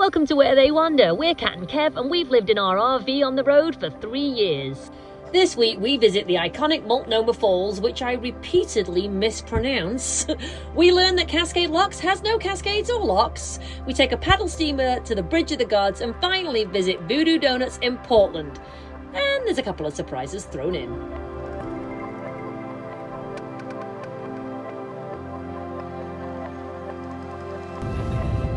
Welcome to Where They Wander. We're Kat and Kev and we've lived in our RV on the road for 3 years. This week we visit the iconic Multnomah Falls, which I repeatedly mispronounce. We learn that Cascade Locks has no cascades or locks. We take a paddle steamer to the Bridge of the Gods and finally visit Voodoo Donuts in Portland. And there's a couple of surprises thrown in.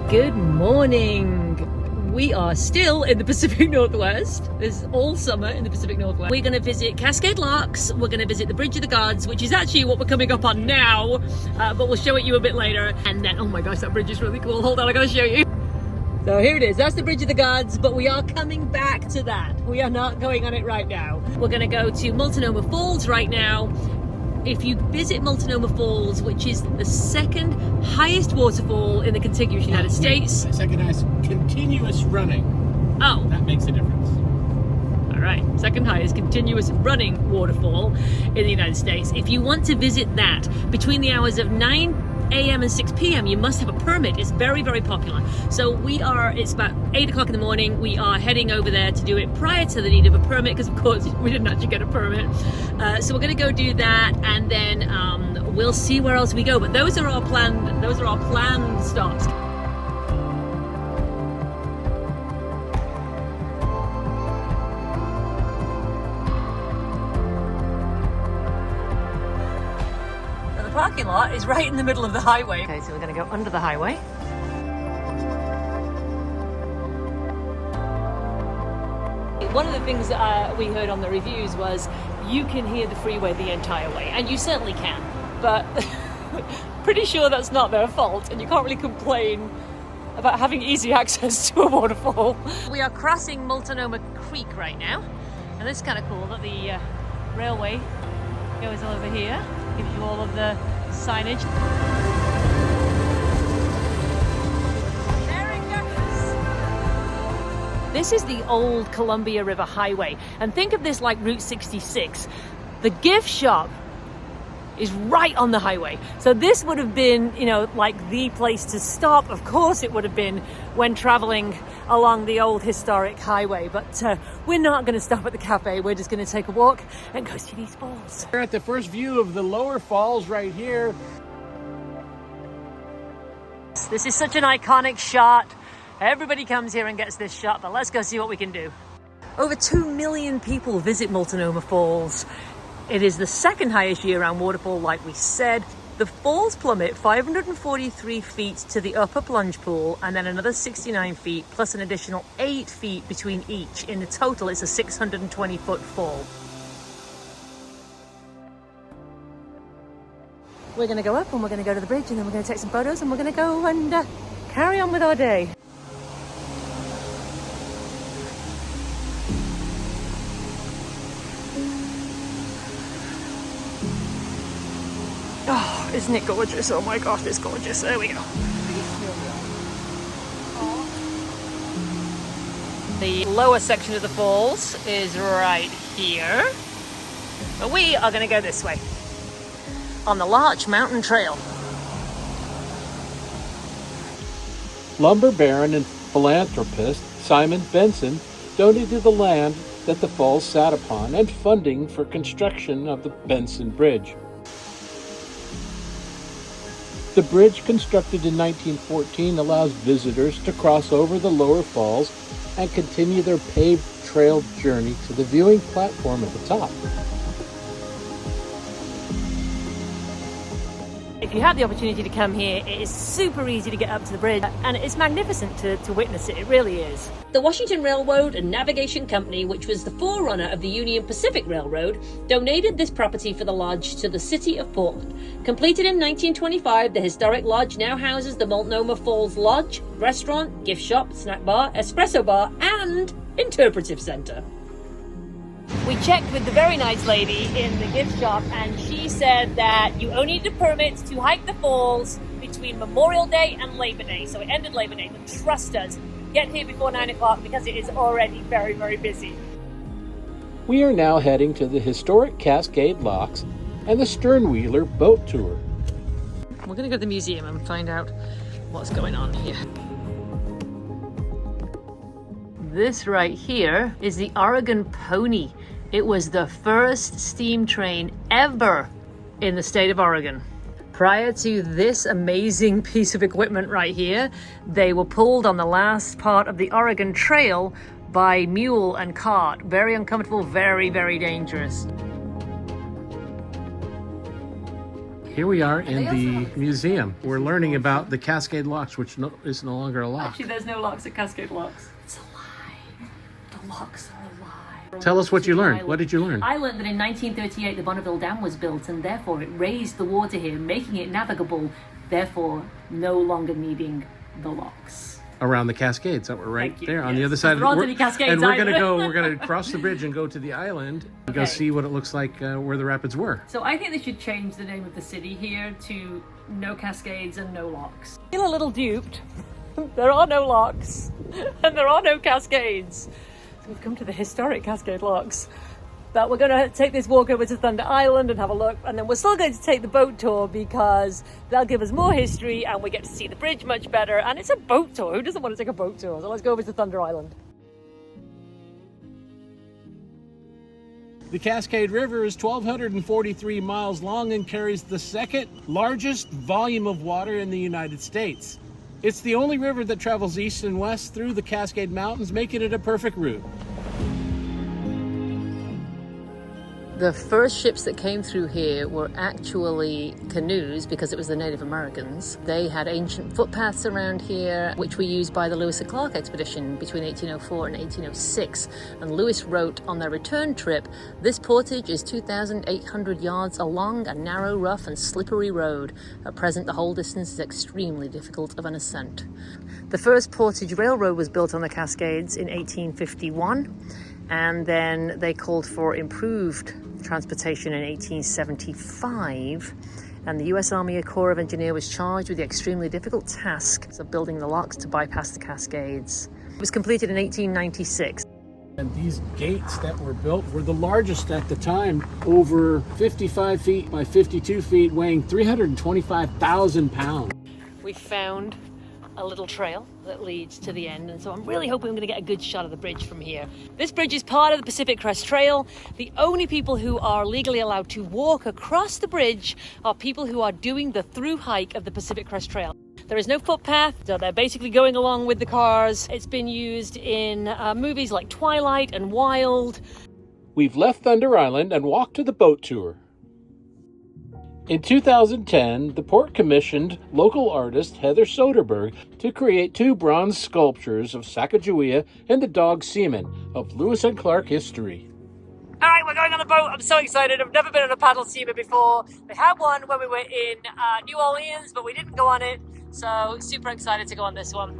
Good morning. We are still in the Pacific Northwest. It's all summer in the Pacific Northwest. We're going to visit Cascade Locks. We're going to visit the Bridge of the Gods, which is actually what we're coming up on now, but we'll show it you a bit later. And then, oh my gosh, that bridge is really cool. Hold on, I gotta show you. So here it is. That's the Bridge of the Gods, but we are coming back to that. We are not going on it right now. We're going to go to Multnomah Falls right now. If you visit Multnomah Falls, which is the second highest waterfall in the contiguous United States. Second highest continuous running. Oh. That makes a difference. All right. Second highest continuous running waterfall in the United States. If you want to visit that between the hours of 9 a.m. and 6 p.m. you must have a permit. It's very, very popular. So it's about 8 o'clock in the morning. We are heading over there to do it prior to the need of a permit because of course we didn't actually get a permit. So we're going to go do that and then we'll see where else we go. But those are our planned stops. Parking lot is right in the middle of the highway. Okay, so we're going to go under the highway. One of the things we heard on the reviews was you can hear the freeway the entire way, and you certainly can, but pretty sure that's not their fault, and you can't really complain about having easy access to a waterfall. We are crossing Multnomah Creek right now, and it's kind of cool that the railway goes over here. Gives you all of the signage. There it goes. This is the old Columbia River Highway, and think of this like Route 66. The gift shop is right on the highway. So this would have been, like the place to stop. Of course it would have been when traveling along the old historic highway, but we're not going to stop at the cafe. We're just going to take a walk and go see these falls. We're at the first view of the lower falls right here. This is such an iconic shot. Everybody comes here and gets this shot, but let's go see what we can do. Over 2 million people visit Multnomah Falls. It is the second highest year-round waterfall, like we said. The falls plummet 543 feet to the upper plunge pool and then another 69 feet plus an additional 8 feet between each. In the total, it's a 620-foot fall. We're going to go up and we're going to go to the bridge and then we're going to take some photos and we're going to go and carry on with our day. Oh, isn't it gorgeous? Oh my gosh, it's gorgeous. There we go. The lower section of the falls is right here. But we are going to go this way on the Larch Mountain Trail. Lumber baron and philanthropist Simon Benson donated the land that the falls sat upon and funding for construction of the Benson Bridge. The bridge, constructed in 1914, allows visitors to cross over the lower falls and continue their paved trail journey to the viewing platform at the top. If you have the opportunity to come here, it is super easy to get up to the bridge and it's magnificent to witness it. It really is. The Washington Railroad and Navigation Company, which was the forerunner of the Union Pacific Railroad, donated this property for the lodge to the city of Portland. Completed in 1925, the historic lodge now houses the Multnomah Falls Lodge, restaurant, gift shop, snack bar, espresso bar, and interpretive center. We checked with the very nice lady in the gift shop and she said that you only need a permit to hike the falls between Memorial Day and Labor Day. So it ended Labor Day, but trust us, get here before 9 o'clock because it is already very, very busy. We are now heading to the historic Cascade Locks and the Sternwheeler boat tour. We're going to go to the museum and find out what's going on here. This right here is the Oregon Pony. It was the first steam train ever in the state of Oregon. Prior to this amazing piece of equipment right here, they were pulled on the last part of the Oregon Trail by mule and cart. Very uncomfortable, very, very dangerous. Here we are in the museum. We're learning about the Cascade Locks, which is no longer a lock. Actually, there's no locks at Cascade Locks. It's a lie. The locks are a lie. Tell us what you learned. What did you learn? I learned that in 1938 the Bonneville Dam was built, and therefore it raised the water here, making it navigable, therefore no longer needing the locks. Around the Cascades that were right there on the other side. And we're going to cross the bridge and go to the island and go see what it looks like where the rapids were. So I think they should change the name of the city here to No Cascades and No Locks. I feel a little duped. There are no locks and there are no cascades. So we've come to the historic Cascade Locks. But we're going to take this walk over to Thunder Island and have a look, and then we're still going to take the boat tour because that'll give us more history and we get to see the bridge much better. And it's a boat tour. Who doesn't want to take a boat tour? So let's go over to Thunder Island. The Cascade River is 1,243 miles long and carries the second largest volume of water in the United States. It's the only river that travels east and west through the Cascade Mountains, making it a perfect route. The first ships that came through here were actually canoes because it was the Native Americans. They had ancient footpaths around here, which were used by the Lewis and Clark expedition between 1804 and 1806. And Lewis wrote on their return trip, "This portage is 2,800 yards along a narrow, rough and slippery road. At present, the whole distance is extremely difficult of an ascent." The first portage railroad was built on the Cascades in 1851. And then they called for improved transportation in 1875, and the U.S. Army Corps of Engineers was charged with the extremely difficult task of building the locks to bypass the Cascades. It was completed in 1896. And these gates that were built were the largest at the time, over 55 feet by 52 feet, weighing 325,000 pounds. We found a little trail that leads to the end, and so I'm really hoping I'm going to get a good shot of the bridge from here. This bridge is part of the Pacific Crest Trail. The only people who are legally allowed to walk across the bridge are people who are doing the through hike of the Pacific Crest Trail. There is no footpath, so they're basically going along with the cars. It's been used in movies like Twilight and Wild. We've left Thunder Island and walked to the boat tour. In 2010, the port commissioned local artist Heather Soderberg to create 2 bronze sculptures of Sacagawea and the dog Seaman of Lewis and Clark history. All right, we're going on the boat. I'm so excited. I've never been on a paddle steamer before. We had one when we were in New Orleans, but we didn't go on it. So super excited to go on this one.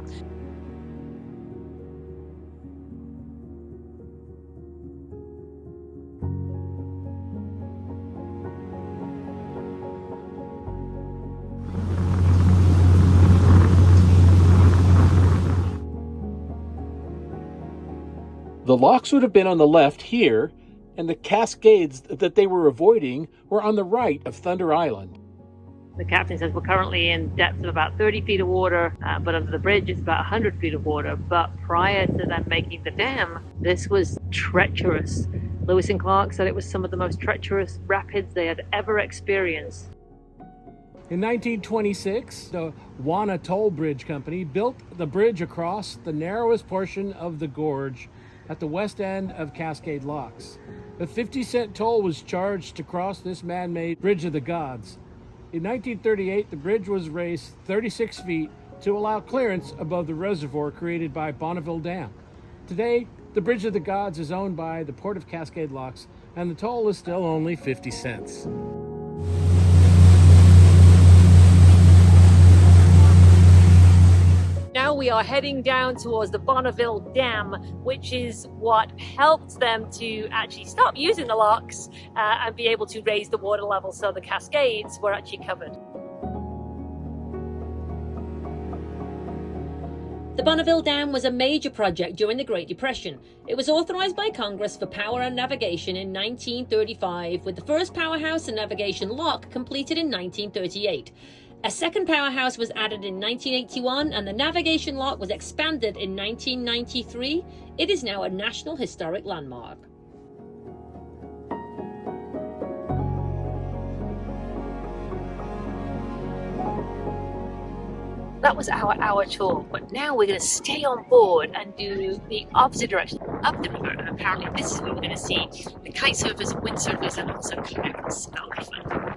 The locks would have been on the left here, and the Cascades that they were avoiding were on the right of Thunder Island. The captain says we're currently in depth of about 30 feet of water, but under the bridge it's about 100 feet of water. But prior to them making the dam, this was treacherous. Lewis and Clark said it was some of the most treacherous rapids they had ever experienced. In 1926, the Wanna Toll Bridge Company built the bridge across the narrowest portion of the gorge at the west end of Cascade Locks. A 50-cent toll was charged to cross this man-made Bridge of the Gods. In 1938, the bridge was raised 36 feet to allow clearance above the reservoir created by Bonneville Dam. Today, the Bridge of the Gods is owned by the Port of Cascade Locks, and the toll is still only 50 cents. Now we are heading down towards the Bonneville Dam, which is what helped them to actually stop using the locks and be able to raise the water level so the Cascades were actually covered. The Bonneville Dam was a major project during the Great Depression. It was authorized by Congress for power and navigation in 1935, with the first powerhouse and navigation lock completed in 1938. A second powerhouse was added in 1981 and the navigation lock was expanded in 1993. It is now a National Historic Landmark. That was our hour tour, but now we're going to stay on board and do the opposite direction, up the river, and apparently this is where we're going to see the kite surfers and windsurfers and also kayakers. That'll be fun.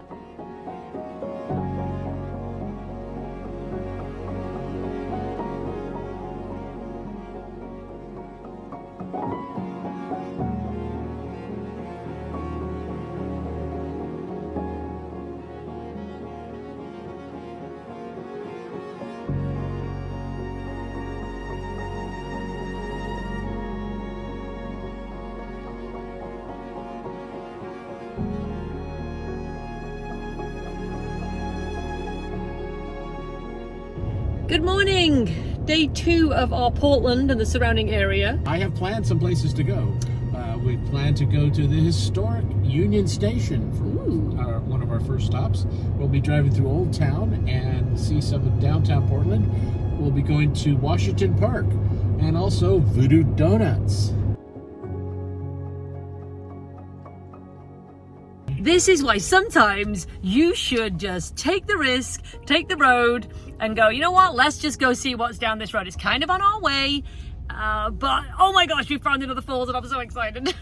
Good morning! Day 2 of our Portland and the surrounding area. I have planned some places to go. We plan to go to the historic Union Station for one of our first stops. We'll be driving through Old Town and see some of downtown Portland. We'll be going to Washington Park and also Voodoo Donuts. This is why sometimes you should just take the risk, take the road, and go, you know what, let's just go see what's down this road. It's kind of on our way, but oh my gosh, we found another falls and I'm so excited.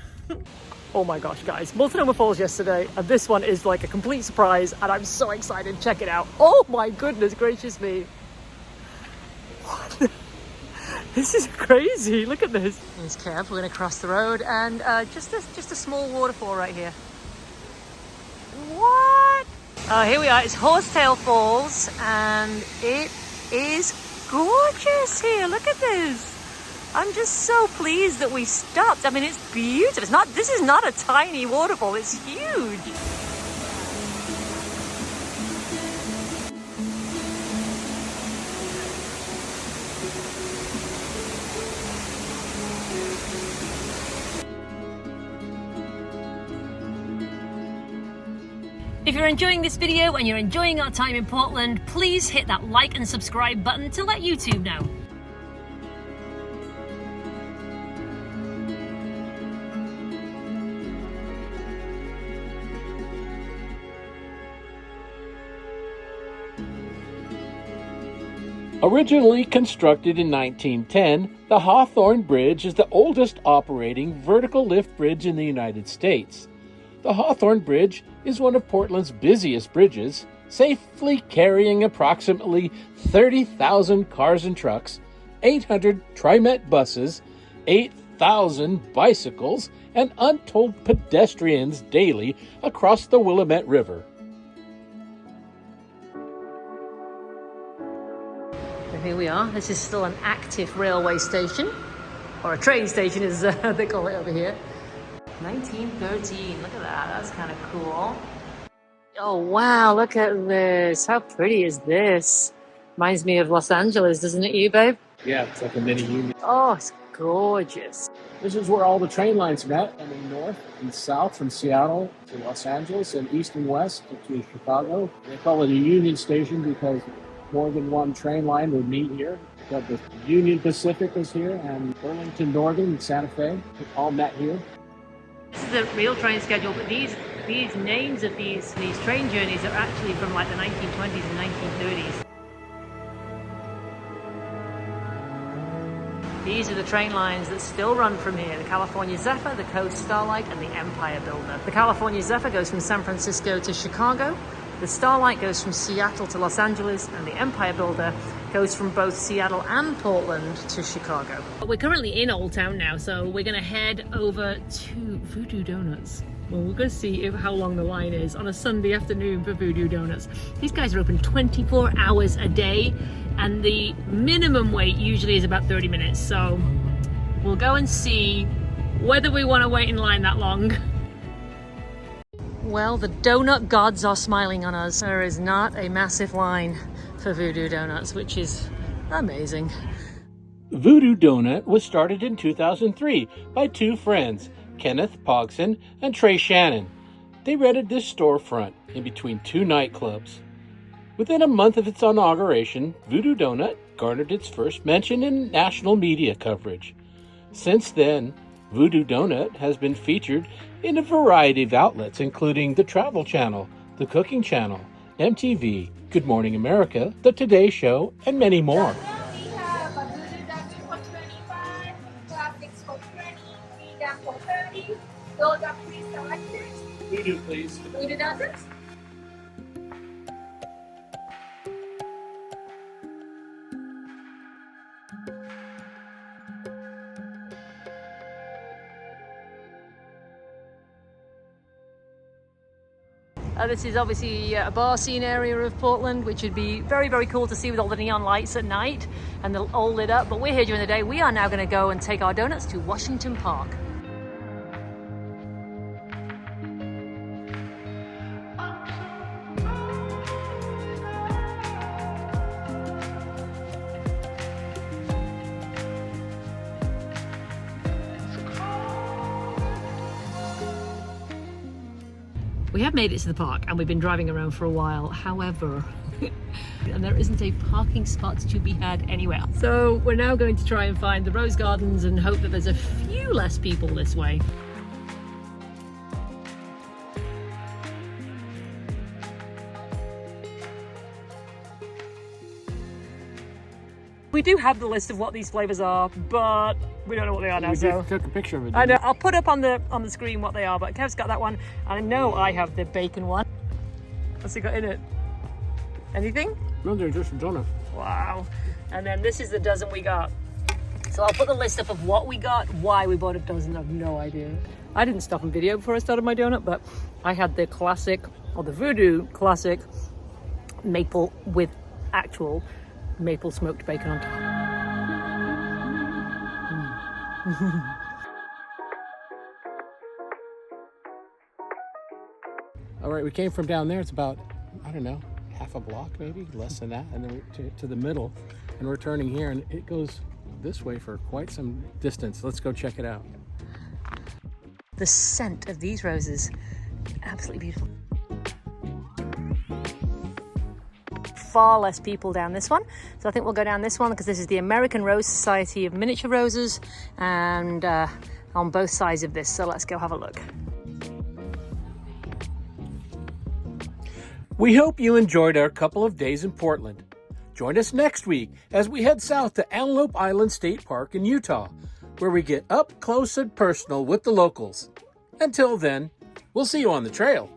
Oh my gosh, guys, Multnomah Falls yesterday, and this one is like a complete surprise, and I'm so excited. Check it out. Oh my goodness gracious me. What? This is crazy. Look at this. Here's Kev. We're going to cross the road, and just a small waterfall right here. What? Oh, here we are. It's Horsetail Falls, and it is gorgeous here. Look at this. I'm just so pleased that we stopped. I mean, it's beautiful. This is not a tiny waterfall. It's huge. If you're enjoying this video and you're enjoying our time in Portland, please hit that like and subscribe button to let YouTube know. Originally constructed in 1910, the Hawthorne Bridge is the oldest operating vertical lift bridge in the United States. The Hawthorne Bridge is one of Portland's busiest bridges, safely carrying approximately 30,000 cars and trucks, 800 TriMet buses, 8,000 bicycles, and untold pedestrians daily across the Willamette River. So here we are. This is still an active railway station, or a train station as they call it over here. 1913, look at that, that's kind of cool. Oh wow, look at this. How pretty is this? Reminds me of Los Angeles, doesn't it, you babe? Yeah, it's like a mini union. Oh, it's gorgeous. This is where all the train lines met, and in north and south from Seattle to Los Angeles, and east and west to Chicago. They call it a Union Station because more than one train line would meet here. But the Union Pacific is here, and Burlington Northern and Santa Fe all met here. This is the real train schedule, but these names of these train journeys are actually from like the 1920s and 1930s. These are the train lines that still run from here. The California Zephyr, the Coast Starlight, and the Empire Builder. The California Zephyr goes from San Francisco to Chicago. The Starlight goes from Seattle to Los Angeles, and the Empire Builder goes from both Seattle and Portland to Chicago. We're currently in Old Town now, so we're going to head over to Voodoo Donuts. Well, we're going to see how long the line is on a Sunday afternoon for Voodoo Donuts. These guys are open 24 hours a day, and the minimum wait usually is about 30 minutes. So we'll go and see whether we want to wait in line that long. Well, the donut gods are smiling on us. There is not a massive line for Voodoo Donuts, which is amazing. Voodoo Donut was started in 2003 by two friends, Kenneth Pogson and Trey Shannon. They rented this storefront in between two nightclubs. Within a month of its inauguration, Voodoo Donut garnered its first mention in national media coverage. Since then, Voodoo Donut has been featured in a variety of outlets, including the Travel Channel, the Cooking Channel, MTV, Good Morning America, The Today Show, and many more. We have a Voodoo Donut for 25, classics for 20, vegan for 30. Those are pre-selected. Voodoo, please. Voodoo Donuts. This is obviously a bar scene area of Portland, which would be very, very cool to see with all the neon lights at night and they're all lit up. But we're here during the day. We are now going to go and take our donuts to Washington Park. We have made it to the park and we've been driving around for a while. However, and there isn't a parking spot to be had anywhere. So we're now going to try and find the rose gardens and hope that there's a few less people this way. We do have the list of what these flavors are, but we don't know what they are now. We So took a picture of it. I know. I'll put up on the screen what they are. But Kev's got that one, and I know I have the bacon one. What's it got in it? Anything? No, they're just a donut. Wow. And then this is the dozen we got. So I'll put the list up of what we got, why we bought a dozen. I have no idea. I didn't stop and video before I started my donut, but I had the classic, or the Voodoo classic, maple with actual maple smoked bacon on top. All right, we came from down there. It's about, I don't know, half a block maybe, less than that. And then we're to the middle, and we're turning here, and it goes this way for quite some distance. Let's go check it out. The scent of these roses, absolutely beautiful. Far less people down this one, so I think we'll go down this one because this is the American Rose Society of Miniature Roses, and on both sides of this. So let's go have a look. We hope you enjoyed our couple of days in Portland. Join us next week as we head south to Antelope Island State Park in Utah, where we get up close and personal with the locals. Until then, we'll see you on the trail.